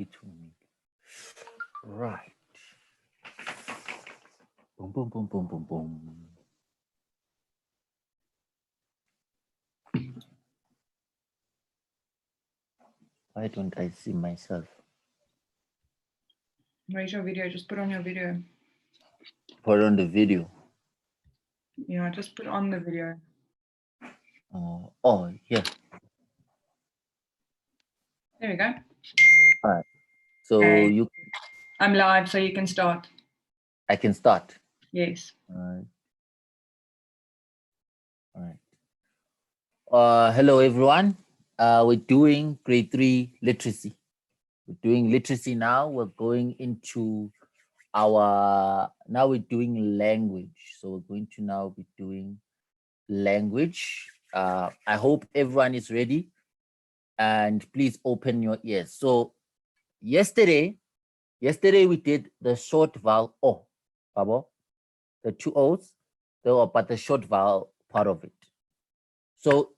It will make. Right. Boom, boom, boom, boom, boom, boom. Why don't I see myself? Where's your video? Just put on your video. Put on the video. Yeah, just put on the video. Oh, yeah. There we go. All right. So Okay. I'm live, so you can start. I can start. Yes. All right. All right. Hello, everyone. We're doing grade 3 literacy. We're doing literacy now. We're going into now we're doing language. So we're going to now be doing language. I hope everyone is ready. And please open your ears. So yesterday we did the short vowel O, Babo, the 2 O's, but the short vowel part of it. So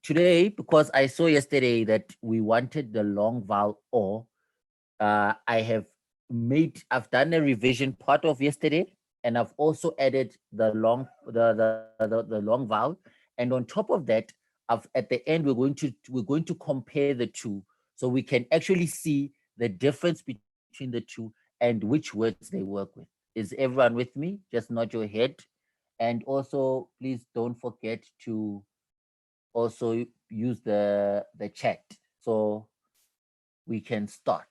today, because I saw yesterday that we wanted the long vowel O, I've done a revision part of yesterday, and I've also added the long vowel, and on top of that, at the end we're going to compare the two, so we can actually see the difference between the two and which words they work with. Is everyone with me? Just nod your head, and also please don't forget to also use the chat so we can start.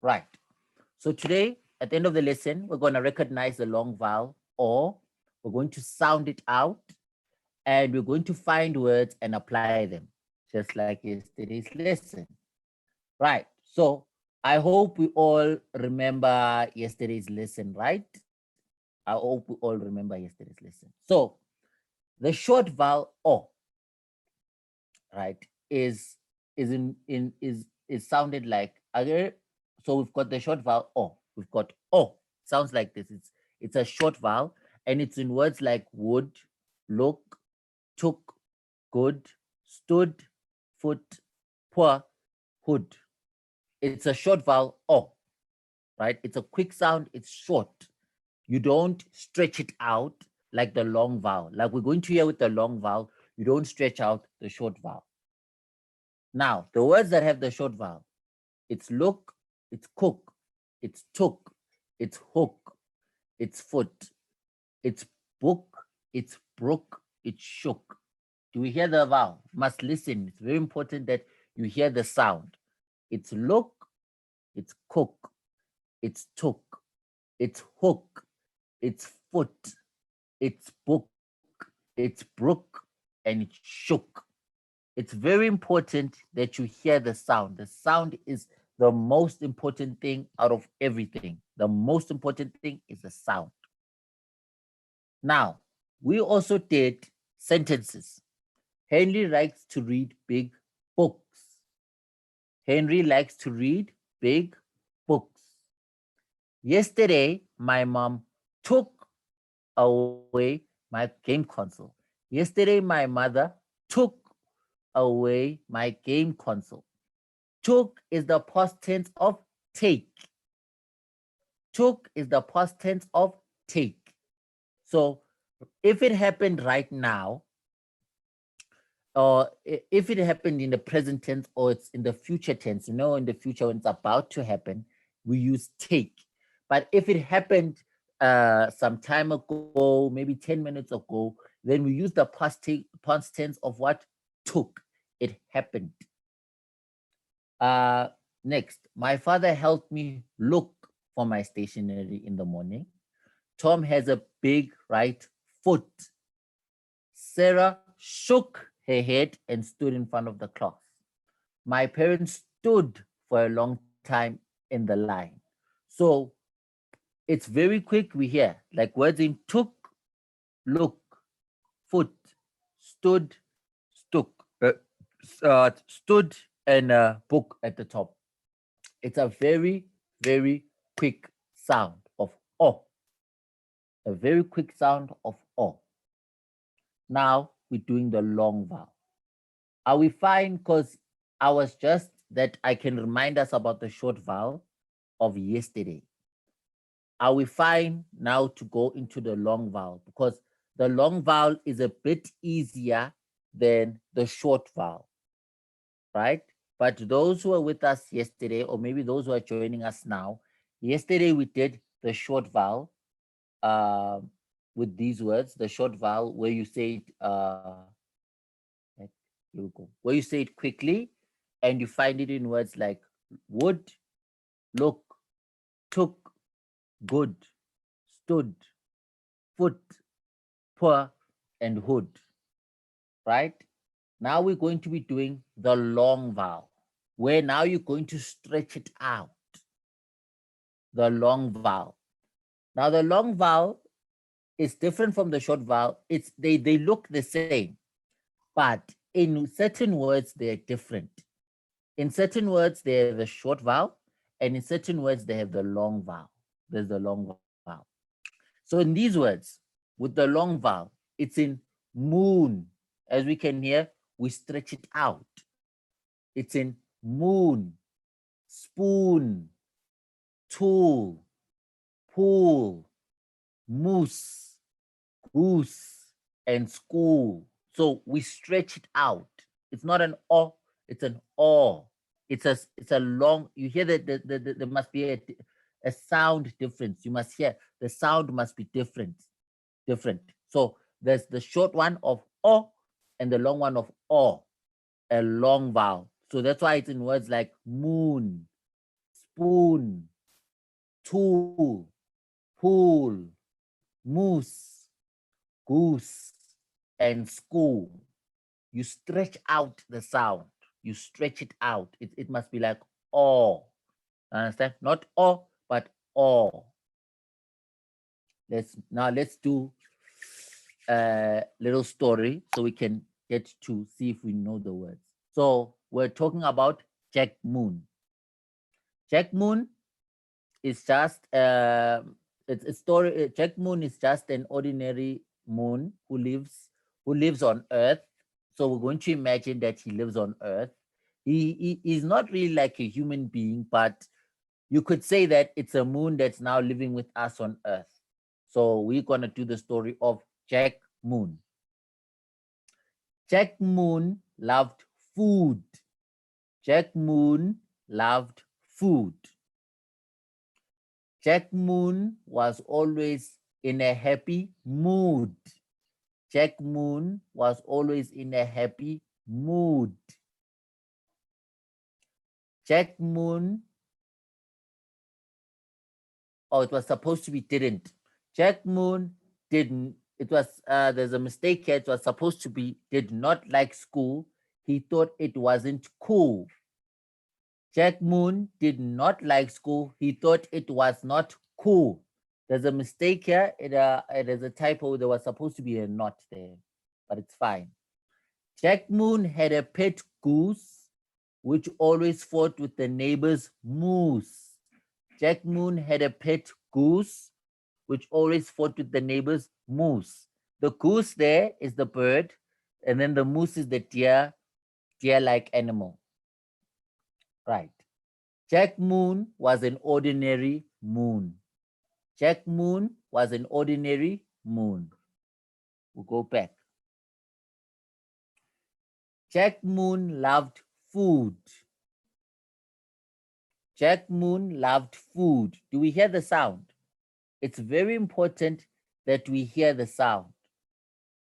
Right. So today, at the end of the lesson, we're going to recognize the long vowel or we're going to sound it out and we're going to find words and apply them, just like yesterday's lesson. Right. So I hope we all remember yesterday's lesson, right? I hope we all remember yesterday's lesson. So the short vowel O, right, is sounded like other. So we've got the short vowel O. We've got O. Sounds like this. It's a short vowel, and it's in words like would, look, took, good, stood, foot, poor, hood. It's a short vowel O, right? It's a quick sound. It's short. You don't stretch it out like the long vowel. Like we're going to hear with the long vowel, you don't stretch out the short vowel. Now, the words that have the short vowel, it's look, it's cook, it's took, it's hook, it's foot, it's book, it's brook, it's shook. Do we hear the vowel? Must listen. It's very important that you hear the sound. It's look, it's cook, it's took, it's hook, it's foot, it's book, it's brook, and it's shook. It's very important that you hear the sound. The sound is the most important thing out of everything. The most important thing is the sound. Now, we also did sentences. Henry likes to read big books. Henry likes to read big books. Yesterday, my mom took away my game console. Yesterday, my mother took away my game console. Took is the past tense of take. Took is the past tense of take. So if it happened right now, or if it happened in the present tense or it's in the future tense, in the future when it's about to happen, we use take. But if it happened some time ago, maybe 10 minutes ago, then we use the past tense of what? Took. It happened. Next, my father helped me look for my stationery in the morning. Tom has a big right foot. Sarah shook her head and stood in front of the class. My parents stood for a long time in the line. So it's very quick. We hear like words in took, look, foot, stood, stood, and book at the top. It's a very, very quick sound of O. A very quick sound of O. Now we're doing the long vowel. Are we fine? Because I was just that I can remind us about the short vowel of yesterday. Are we fine now to go into the long vowel? Because the long vowel is a bit easier than the short vowel, right? But those who were with us yesterday, or maybe those who are joining us now, yesterday we did the short vowel with these words, the short vowel where you say it, here we go, where you say it quickly and you find it in words like would, look, took, good, stood, foot, poor, and hood, right? Now we're going to be doing the long vowel, where now you're going to stretch it out, the long vowel. Now the long vowel is different from the short vowel. They look the same, but in certain words they're different. In certain words they have a short vowel, and in certain words they have the long vowel. There's the long vowel. So in these words, with the long vowel, it's in moon. As we can hear, we stretch it out. It's in moon, spoon, tool, pool, moose, goose, and school. So we stretch it out. It's not an o, it's an o. It's a long, you hear that there must be a sound difference. You must hear the sound must be different. So there's the short one of o and the long one of o, a long vowel. So that's why it's in words like moon, spoon, tool, pool, moose, goose, and school. You stretch out the sound. You stretch it out. It must be like oh. Understand? Not oh, but oh. Let's do a little story so we can get to see if we know the words. So we're talking about Jack Moon. Jack Moon is just it's a story. Jack Moon is just an ordinary moon who lives on Earth. So we're going to imagine that he lives on Earth. He is not really like a human being, but you could say that it's a moon that's now living with us on Earth. So we're gonna do the story of Jack Moon. Jack Moon loved food. Jack Moon loved food. Jack Moon was always in a happy mood. Jack Moon was always in a happy mood. Jack Moon, oh, it was supposed to be didn't. Jack Moon didn't, it was, there's a mistake here. It was supposed to be did not like school. He thought it wasn't cool. Jack Moon did not like school. He thought it was not cool. There's a mistake here. There's a typo. There was supposed to be a not there, but it's fine. Jack Moon had a pet goose, which always fought with the neighbor's moose. Jack Moon had a pet goose, which always fought with the neighbor's moose. The goose there is the bird, and then the moose is the deer-like animal. Right. Jack Moon was an ordinary moon. Jack Moon was an ordinary moon. We'll go back. Jack Moon loved food. Jack Moon loved food. Do we hear the sound? It's very important that we hear the sound.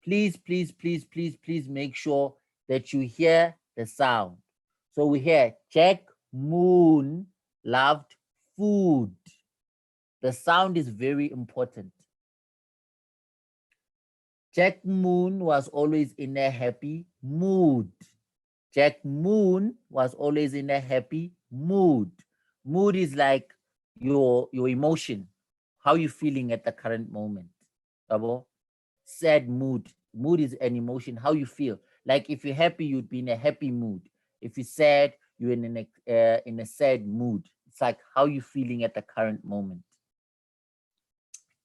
Please, please, please, please, please make sure that you hear the sound. So we hear Jack Moon loved food. The sound is very important. Jack Moon was always in a happy mood. Jack Moon was always in a happy mood. Mood is like your emotion, how you feeling at the current moment. Abo? Sad mood. Mood is an emotion, how you feel. Like if you're happy, you'd be in a happy mood. If you're sad, you're in a sad mood. It's like how you feeling at the current moment.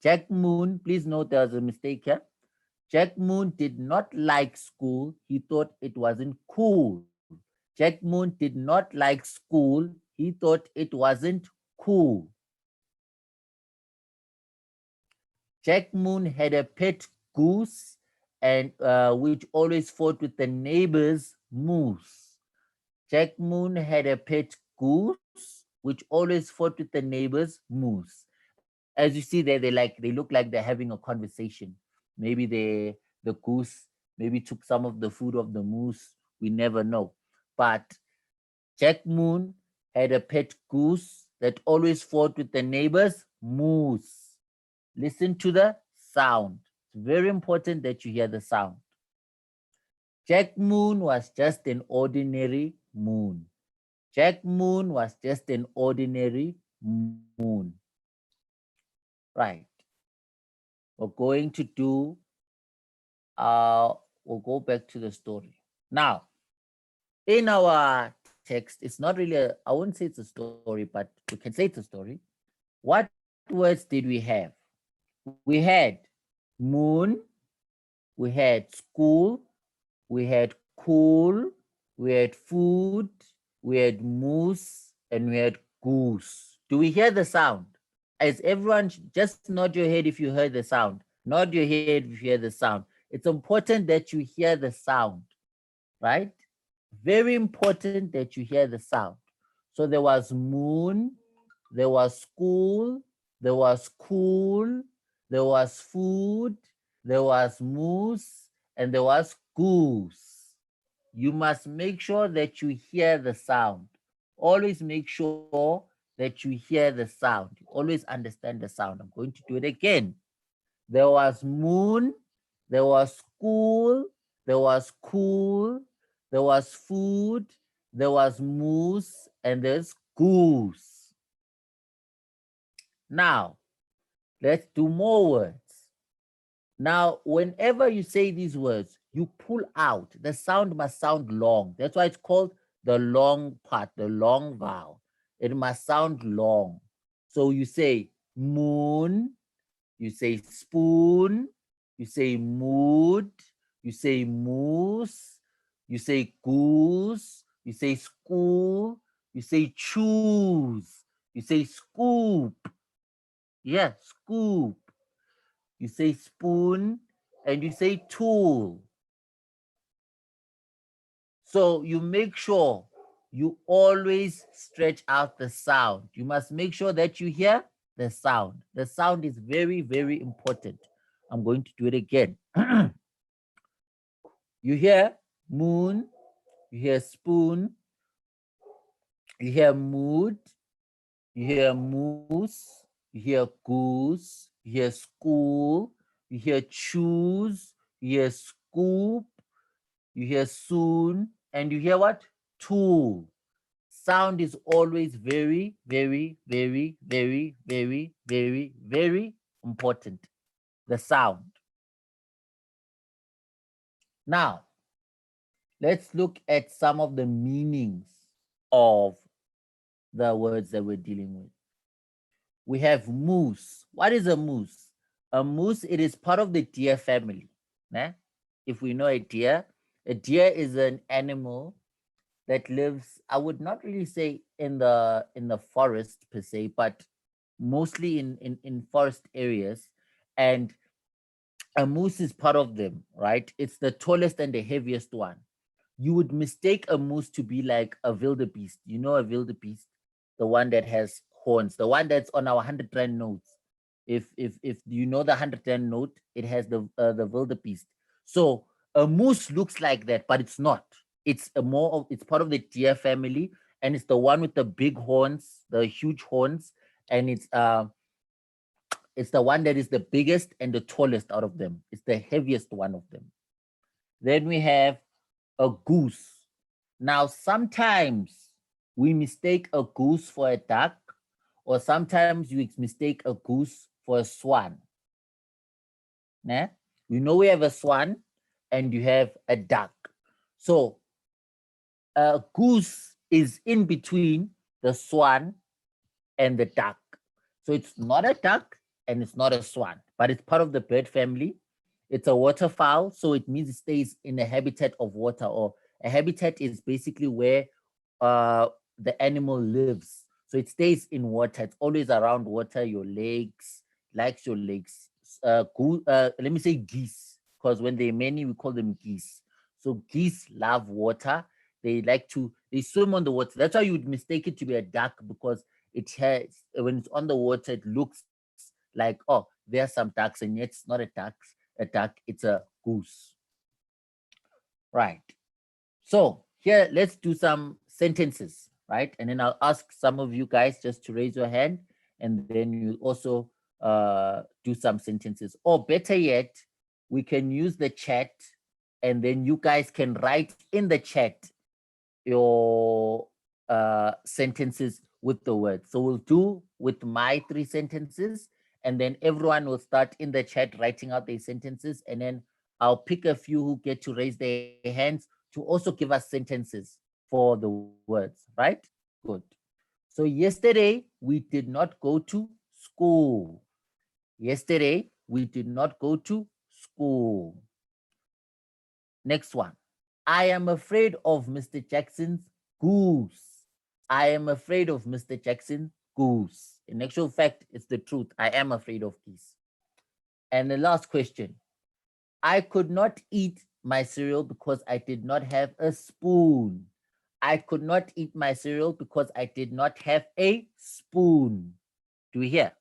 Jack Moon, please note there's a mistake here. Jack Moon did not like school. He thought it wasn't cool. Jack Moon did not like school. He thought it wasn't cool. Jack Moon had a pet goose and which always fought with the neighbor's moose. Jack Moon had a pet goose which always fought with the neighbor's moose. As you see there, they look like they're having a conversation. Maybe the goose maybe took some of the food of the moose. We never know. But Jack Moon had a pet goose that always fought with the neighbor's moose. Listen to the sound. It's very important that you hear the sound. Jack Moon was just an ordinary moon. Jack Moon was just an ordinary moon. Right. We're going to do, we'll go back to the story. Now, in our text, it's not really I wouldn't say it's a story, but we can say it's a story. What words did we have? We had moon, we had school, we had cool, we had food, we had moose, and we had goose. Do we hear the sound? As everyone, just nod your head if you heard the sound. Nod your head if you hear the sound. It's important that you hear the sound, right? Very important that you hear the sound. So there was moon, there was school, there was cool, there was food, there was moose, and there was goose. You must make sure that you hear the sound. Always make sure that you hear the sound. Always understand the sound. I'm going to do it again. There was moon, there was school, there was cool, there was food, there was moose, and there's goose. Now, let's do more words. Now, whenever you say these words, you pull out. The sound must sound long. That's why it's called the long part, the long vowel. It must sound long. So you say moon, you say spoon, you say mood, you say moose, you say goose, you say school, you say choose, you say scoop. Yeah, scoop. You say spoon, and you say tool. So you make sure you always stretch out the sound. You must make sure that you hear the sound. The sound is very, very important. I'm going to do it again. You hear moon, you hear spoon, you hear mood, you hear moose, you hear goose, you hear school, you hear choose, you hear scoop, you hear soon, and you hear what? Tool. Sound is always very, very, very, very, very, very, very important. The sound. Now, let's look at some of the meanings of the words that we're dealing with. We have moose. What is a moose? A moose, it is part of the deer family. Né? If we know a deer is an animal that lives, I would not really say in the forest per se, but mostly in forest areas. And a moose is part of them, right? It's the tallest and the heaviest one. You would mistake a moose to be like a wildebeest. You know a wildebeest, the one that has horns, the one that's on our 100 Rand notes. If you know the 100 Rand note, it has the wildebeest. So a moose looks like that, but it's not. It's it's part of the deer family, and it's the one with the big horns, the huge horns, and it's the one that is the biggest and the tallest out of them. It's the heaviest one of them. Then we have a goose. Now, sometimes we mistake a goose for a duck, or sometimes we mistake a goose for a swan. Nah? We know we have a swan and you have a duck. So a goose is in between the swan and the duck. So it's not a duck and it's not a swan, but it's part of the bird family. It's a waterfowl, so it means it stays in a habitat of water, or a habitat is basically where the animal lives. So it stays in water. It's always around water. Your lakes, likes your lakes. Let me say geese, because when they're many, we call them geese. So geese love water. They swim on the water. That's why you would mistake it to be a duck, because it has, when it's on the water, it looks like, oh, there are some ducks, and yet it's not a duck, it's a goose. Right. So here, let's do some sentences, right? And then I'll ask some of you guys just to raise your hand, and then you also do some sentences. Or better yet, we can use the chat, and then you guys can write in the chat your sentences with the words. So we'll do with my 3 sentences, and then everyone will start in the chat writing out their sentences, and then I'll pick a few who get to raise their hands to also give us sentences for the words, right? Good. So yesterday we did not go to school. Yesterday we did not go to school. Next one. I am afraid of Mr. Jackson's goose. I am afraid of Mr. Jackson's goose. In actual fact, it's the truth. I am afraid of geese. And the last question. I could not eat my cereal because I did not have a spoon. I could not eat my cereal because I did not have a spoon. Do we hear?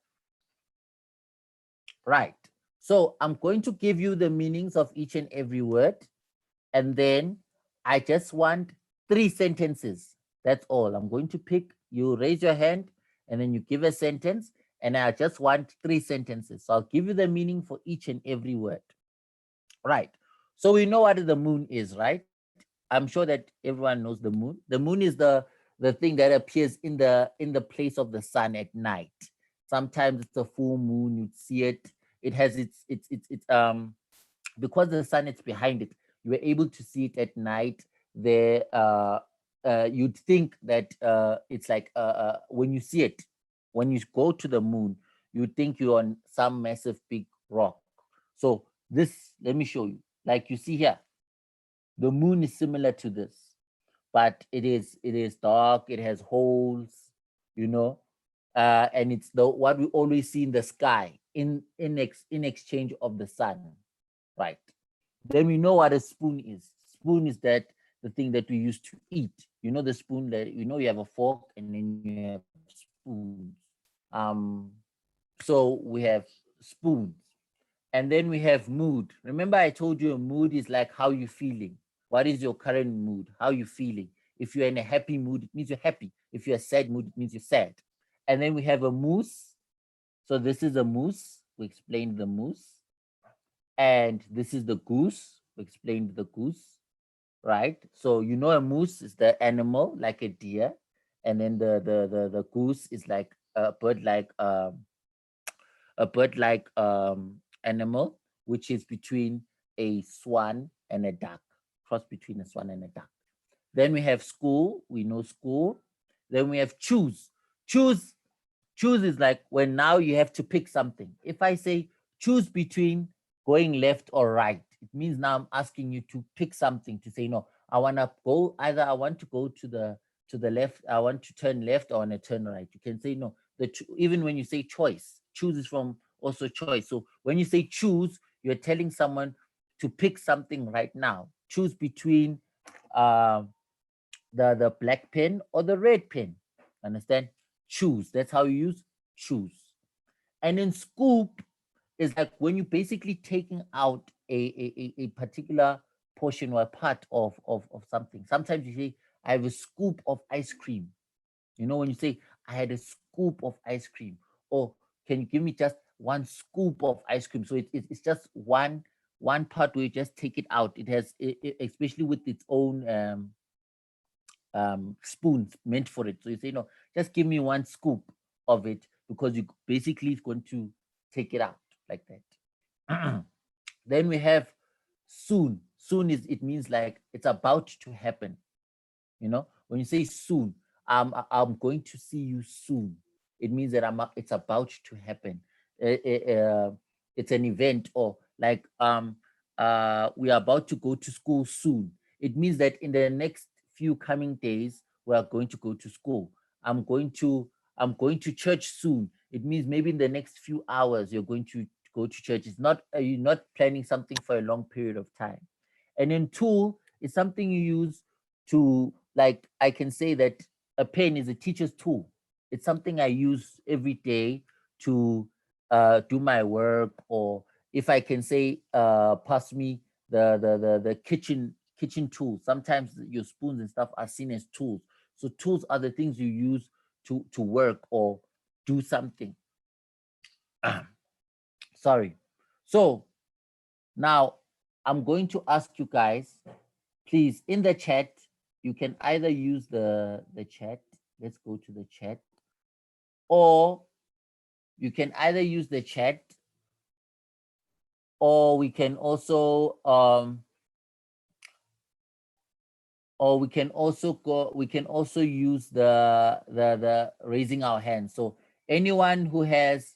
Right. So I'm going to give you the meanings of each and every word. And then I just want 3 sentences. That's all. I'm going to pick, you raise your hand, and then you give a sentence, and I just want 3 sentences. So I'll give you the meaning for each and every word. Right. So we know what the moon is, right? I'm sure that everyone knows the moon. The moon is the thing that appears in the place of the sun at night. Sometimes it's a full moon, you'd see it. It has its because the sun is behind it, you were able to see it at night. There, you'd think that it's like when you see it, when you go to the moon, you think you're on some massive big rock. So this, let me show you. Like you see here, the moon is similar to this, but it is dark. It has holes, you know, and it's the what we always see in the sky in exchange of the sun, right? Then we know what a spoon is. Spoon is that the thing that we use to eat. You know the spoon that you have a fork and then you have spoons. So we have spoons. And then we have mood. Remember I told you a mood is like how you feeling. What is your current mood? How you feeling? If you're in a happy mood, it means you're happy. If you're a sad mood, it means you're sad. And then we have a moose. So this is a moose. We explained the moose. And this is the goose. We explained the goose, right? So you know a moose is the animal like a deer, and then the goose is like a bird like animal, which is between a swan and a duck, cross between a swan and a duck. Then we have school. We know school. Then we have choose. Choose Choose is like when now you have to pick something. If I say choose between going left or right, it means now I'm asking you to pick something, to say no, I want to go, either I want to go to the left, I want to turn left, or I want to turn right. You can say no. Even when you say choice, choose is from also choice. So when you say choose, you're telling someone to pick something right now. Choose between uh, the black pen or the red pen. Understand? Choose. That's how you use choose. And then scoop is like when you're basically taking out a particular portion or a part of something. Sometimes you say, I have a scoop of ice cream. You know, when you say, I had a scoop of ice cream, or can you give me just one scoop of ice cream? So it's just one part where you just take it out. It has, especially with its own spoons meant for it. So you say, no, just give me one scoop of it, because you basically is going to take it out like that. Then we have soon. Soon is, it means like it's about to happen. You know, when you say soon, I'm going to see you soon. It means that it's about to happen. It's an event, or like we are about to go to school soon. It means that in the next few coming days, we are going to go to school. I'm going to church soon. It means maybe in the next few hours you're going to go to church. It's not you're not planning something for a long period of time. And then tool is something you use to, like, I can say that a pen is a teacher's tool. It's something I use every day to do my work, or if I can say, pass me the kitchen tools. Sometimes your spoons and stuff are seen as tools. So tools are the things you use to work or do something. Sorry. So now I'm going to ask you guys, please, in the chat, you can either use the chat. Let's go to the chat, or you can either use the chat, or we can also use the raising our hands. So anyone who has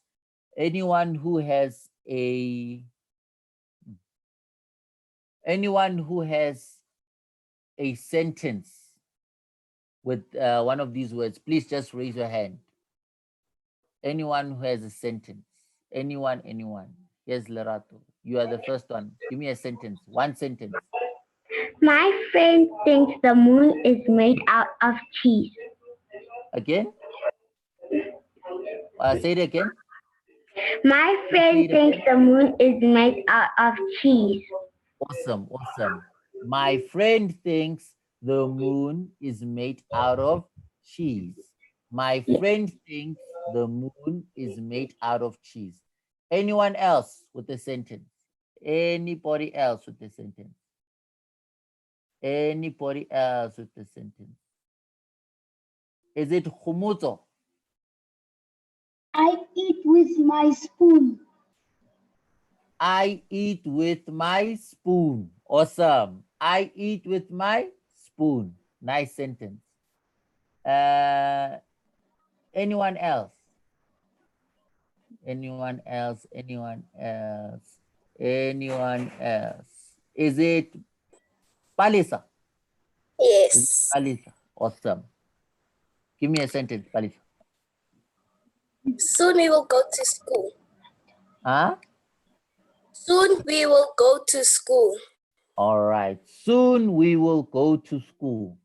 a sentence with one of these words, please just raise your hand. Anyone who has a sentence, anyone. Yes, Lerato, you are the first one. Give me a sentence, one sentence. My friend thinks the moon is made out of cheese. Again? Say it again. My Say friend it thinks again. the moon is made out of cheese. Awesome. My friend thinks the moon is made out of cheese. My friend thinks the moon is made out of cheese. Anyone else with a sentence? Anybody else with a sentence? Anybody else with a sentence? Is it Humuto? I eat with my spoon. I eat with my spoon. Awesome. I eat with my spoon. Nice sentence. Anyone else? Anyone else? Is it Palisa? Yes. Palisa. Awesome. Give me a sentence, Palisa. Soon we will go to school. Huh? Soon we will go to school. All right. Soon we will go to school.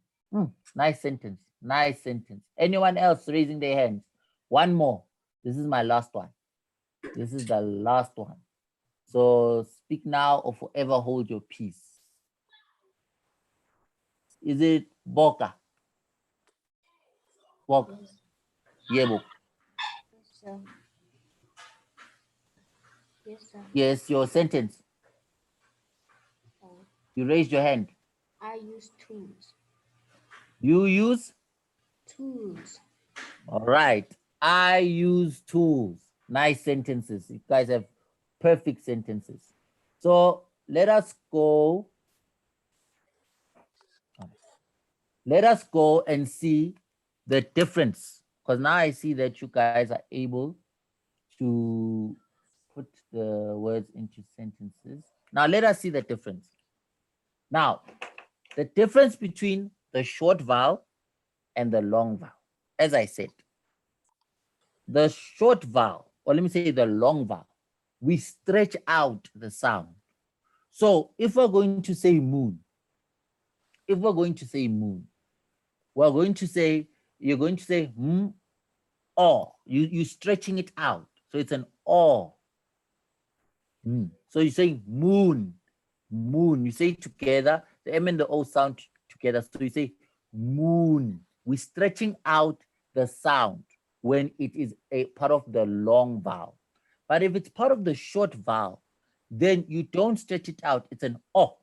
Nice sentence. Anyone else raising their hands? One more. This is my last one. This is the last one. So speak now or forever hold your peace. Is it Boka? Boka. Yebo. Yes, sir. Yes, your sentence. You raised your hand. I use tools. You use? Tools. All right. I use tools. Nice sentences. You guys have perfect sentences. So let us go. Let us go and see the difference. Because now I see that you guys are able to put the words into sentences. Now let us see the difference. Now, the difference between the short vowel and the long vowel. As I said, the short vowel, or let me say the long vowel, we stretch out the sound. So if we're going to say moon, we're going to say, you're going to say or. You're stretching it out. So it's an or. So you say moon. You say it together, the M and the O sound together. So you say moon. We're stretching out the sound when it is a part of the long vowel. But if it's part of the short vowel, then you don't stretch it out. It's an O.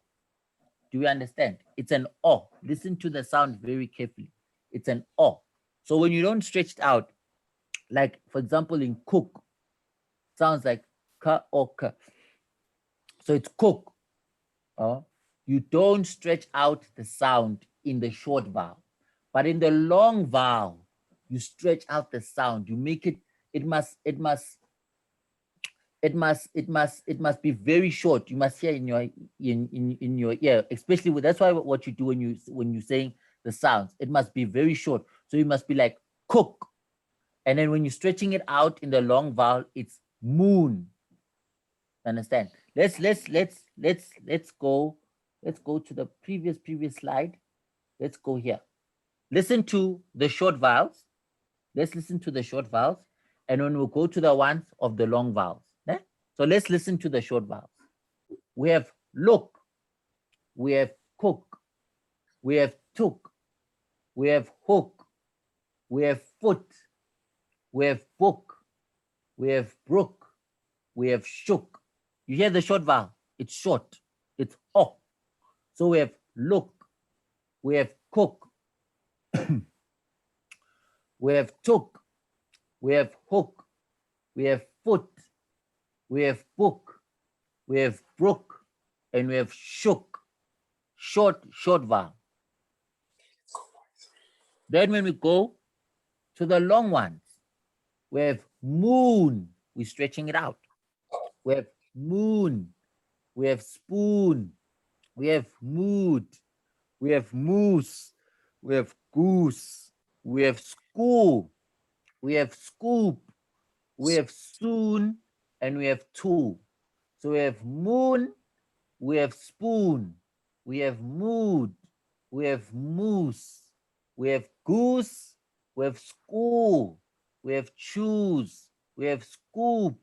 Do you understand? It's an O. Listen to the sound very carefully. It's an O. So when you don't stretch it out, like for example in cook, sounds like ka or ka. So it's cook. You don't stretch out the sound in the short vowel, but in the long vowel, you stretch out the sound. You make it. It must it must be very short. You must hear in your ear, especially with, that's why what you do when you saying the sounds, it must be very short. So you must be like cook. And then when you're stretching it out in the long vowel, it's moon. Understand? Let's go to the previous slide. Let's go here. Listen to the short vowels. Let's listen to the short vowels, and then we'll go to the ones of the long vowels. Eh? So let's listen to the short vowels. We have look, we have cook, we have took, we have hook, we have foot, we have book, we have brook, we have shook. You hear the short vowel? It's short. It's oh. So we have look, we have cook, we have took, we have hook, we have foot, we have book, we have brook, and we have shook. Short vowel. Then when we go to the long ones, we have moon. We're stretching it out. We have moon. We have spoon. We have mood. We have moose. We have goose. We have school. We have scoop. We have soon. And we have tool. So we have moon. We have spoon. We have mood. We have moose. We have goose. We have school. We have choose. We have scoop.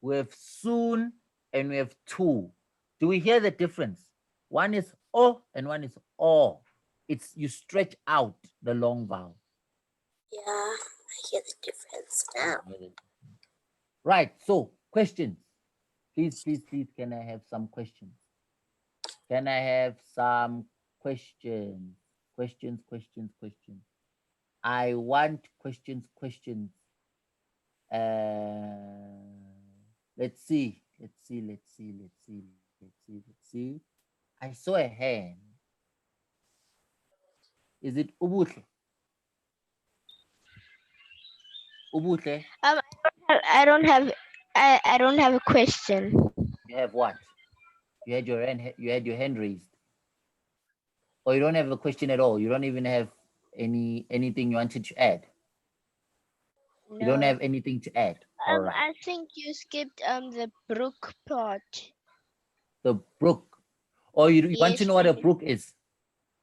We have soon. And we have two. Do we hear the difference? One is o and one is o. It's you stretch out the long vowel. Yeah, I hear the difference now. Right. So questions. Please, can I have some questions? Can I have some questions? Questions. I want questions. Let's see. I saw a hand. Is it Ubutle? Ubutle, I don't have a question. you have what? You had your hand raised. Or you don't have a question at all. You don't even have anything you wanted to add. You don't have anything to add. All right. I think you skipped the brook part. The brook. Or you want to Yes, know what a brook is?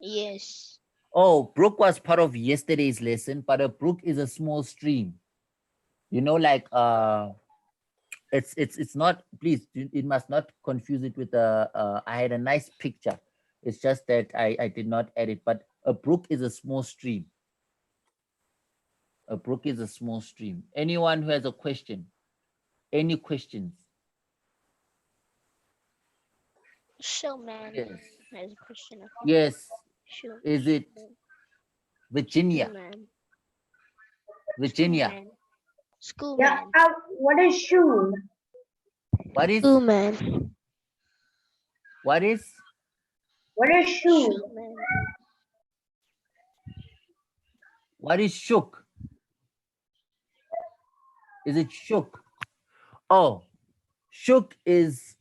Yes. Oh, brook was part of yesterday's lesson, but a brook is a small stream. You know, like it's not, please, it must not confuse it with I had a nice picture. It's just that I did not add it, but a brook is a small stream. A brook is a small stream. Anyone who has a question? Any questions? Showman Yes. has a question. Yes. Sure. Is it Virginia? Schoolman. Virginia. Schoolman. What is shoe? What is Schoolman. What is shoe? Schoolman. what is shook? Is it shook? Oh, shook is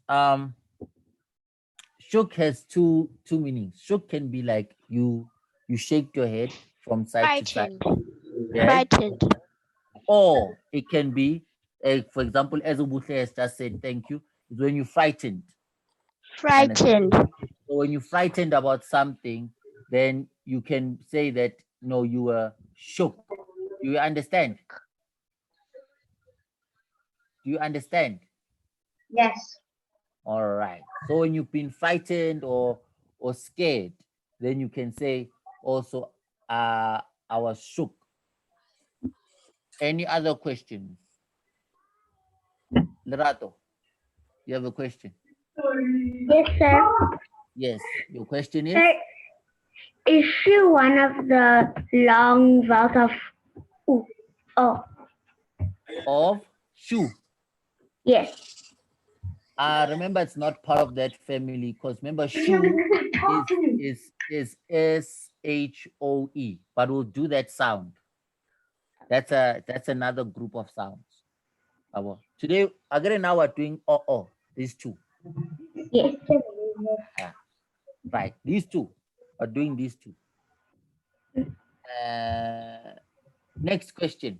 shook has two meanings. Shook can be like you shake your head from side to side. Frightened. Yes. Frightened. Or it can be, for example, as Ubuhle has just said, thank you, is when you're frightened. Frightened. So when you're frightened about something, then you can say that, no, you were shook. Do you understand? Do you understand? Yes. All right. So when you've been frightened or scared, then you can say also, I was shook. Any other questions? Lerato, you have a question? Yes, sir. Yes. Your question is? Sir, is she one of the long vowels of oo? Oh, Of shoe. yes. Remember, it's not part of that family because remember, shoe is S-H-O-E, but we'll do that sound. That's another group of sounds. Today, again and now we're doing these two. Yes. Right, these two are doing these two. Next question.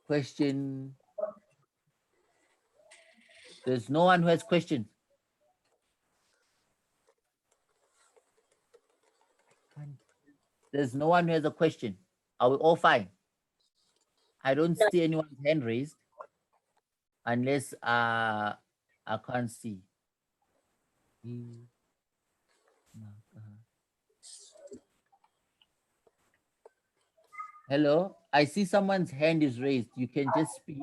Question. There's no one who has questions. There's no one who has a question. Are we all fine? I don't see anyone's hand raised unless I can't see. Hello, I see someone's hand is raised. You can just speak.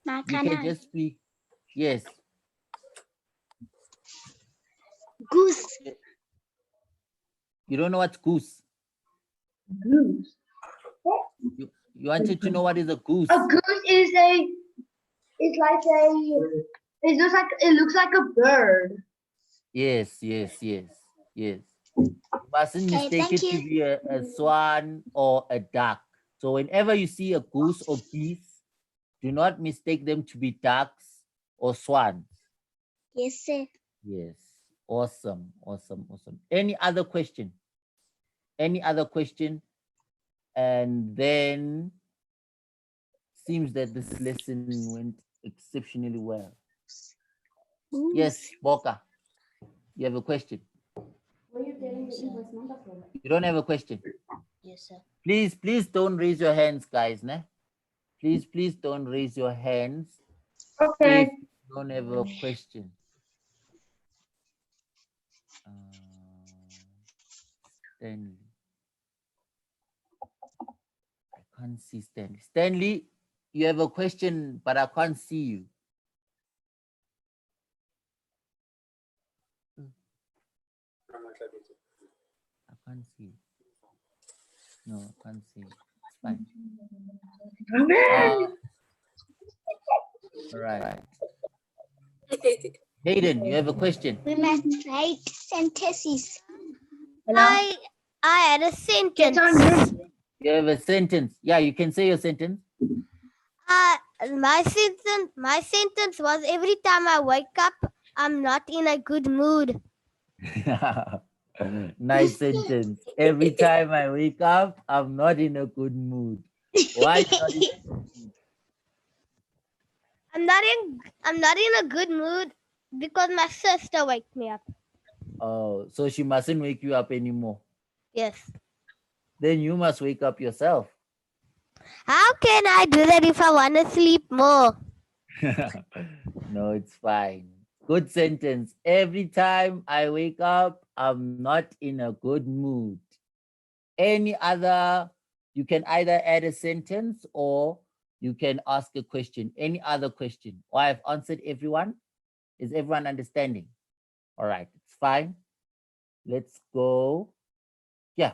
You can just speak. Yes. Goose. You don't know what's goose. Goose. You wanted to know what is a goose. A goose is it looks like a bird. Yes. You mustn't mistake it to be a swan or a duck. So whenever you see a goose or geese, do not mistake them to be ducks or swans. Yes, sir. Yes. Awesome. Any other question? And then seems that this lesson went exceptionally well. Yes, Boka, you have a question? You don't have a question? Yes, sir. Please don't raise your hands, guys. Né? Please don't raise your hands Okay. if you don't have a question. Stanley. I can't see Stanley. Stanley, you have a question, but I can't see you. I can't see. No, I can't see. It's fine. All right. Hayden, you have a question? We must write sentences. Hello? I had a Get sentence. on this. You have a sentence. Yeah, you can say your sentence. My sentence was every time I wake up, I'm not in a good mood. Nice sentence. Every time I wake up, I'm not in a good mood. Why not? I'm not in a good mood because my sister waked me up. Oh, so she mustn't wake you up anymore. Yes. Then you must wake up yourself. How can I do that if I want to sleep more? No, it's fine. Good sentence. Every time I wake up, I'm not in a good mood. Any other, you can either add a sentence or you can ask a question. Any other question? Or I've answered everyone. Is everyone understanding? All right, it's fine. Let's go. Yeah.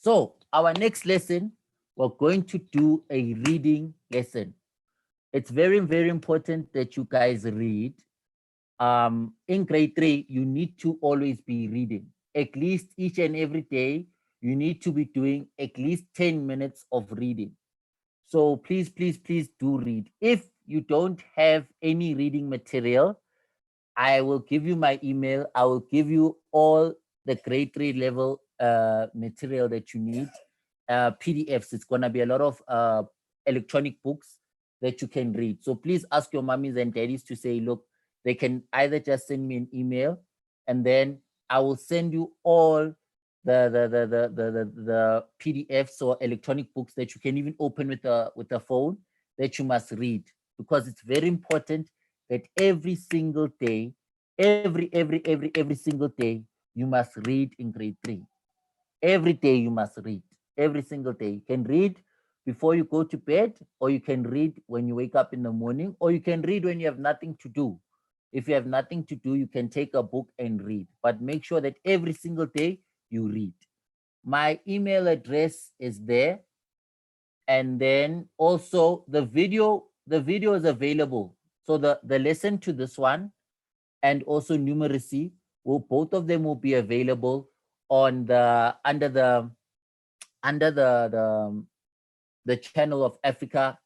So our next lesson, we're going to do a reading lesson. It's very, very important that you guys read. In grade 3, you need to always be reading. At least each and every day, you need to be doing at least 10 minutes of reading. So please do read. If you don't have any reading material, I will give you my email. I will give you all the grade 3 level material that you need. PDFs. It's gonna be a lot of electronic books that you can read. So please ask your mummies and daddies to say, look, they can either just send me an email, and then I will send you all the PDFs or electronic books that you can even open with a phone that you must read, because it's very important that every single day, every single day, you must read in grade 3. Every day you must read. Every single day. You can read before you go to bed, or you can read when you wake up in the morning, or you can read when you have nothing to do. If you have nothing to do, you can take a book and read, but make sure that every single day you read. My email address is there. And then also the video is available. So the lesson to this one and also numeracy, both of them will be available on the under the channel of Africa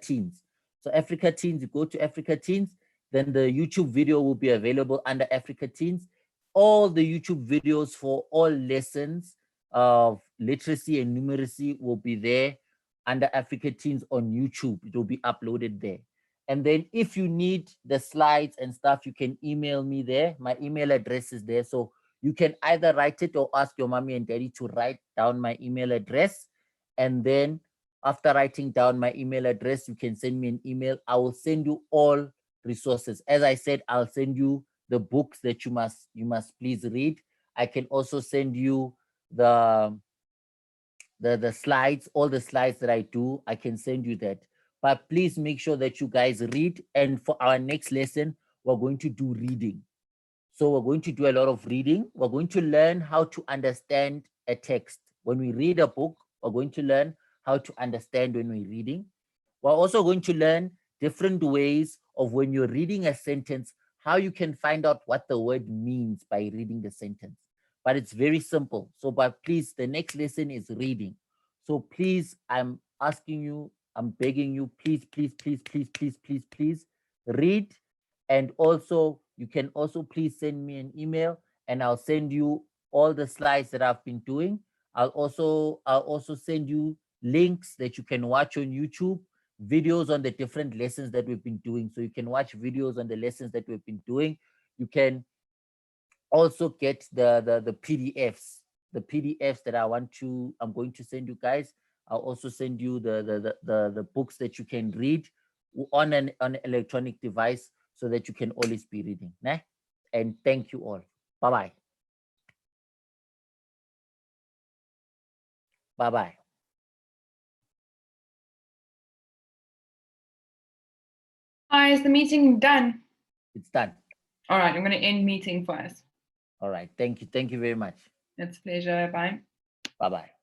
Teens. So Africa Teens, you go to Africa Teens, then the YouTube video will be available under Africa Teens. All the YouTube videos for all lessons of literacy and numeracy will be there under Africa Teens on YouTube. It will be uploaded there. And then if you need the slides and stuff, you can email me there. My email address is there. So you can either write it or ask your mommy and daddy to write down my email address. And then after writing down my email address, you can send me an email. I will send you all resources. As I said, I'll send you the books that you must please read. I can also send you the slides, all the slides that I do. I can send you that. But please make sure that you guys read. And for our next lesson, we're going to do reading. So we're going to do a lot of reading. We're going to learn how to understand a text. When we read a book, we're going to learn how to understand when we're reading. We're also going to learn different ways of when you're reading a sentence, how you can find out what the word means by reading the sentence. But it's very simple. So, but please, the next lesson is reading. So please, I'm asking you, I'm begging you, please, please, please, please, please, please, please read. And also, you can also please send me an email and I'll send you all the slides that I've been doing. I'll also send you links that you can watch on YouTube, videos on the different lessons that we've been doing. So you can watch videos on the lessons that we've been doing. You can also get the PDFs, that I'm going to send you guys. I'll also send you the books that you can read on an electronic device so that you can always be reading. Né? And thank you all. Bye-bye. Bye-bye. Hi, is the meeting done? It's done. All right, I'm going to end meeting for us. All right. Thank you. Thank you very much. It's a pleasure. Bye. Bye-bye.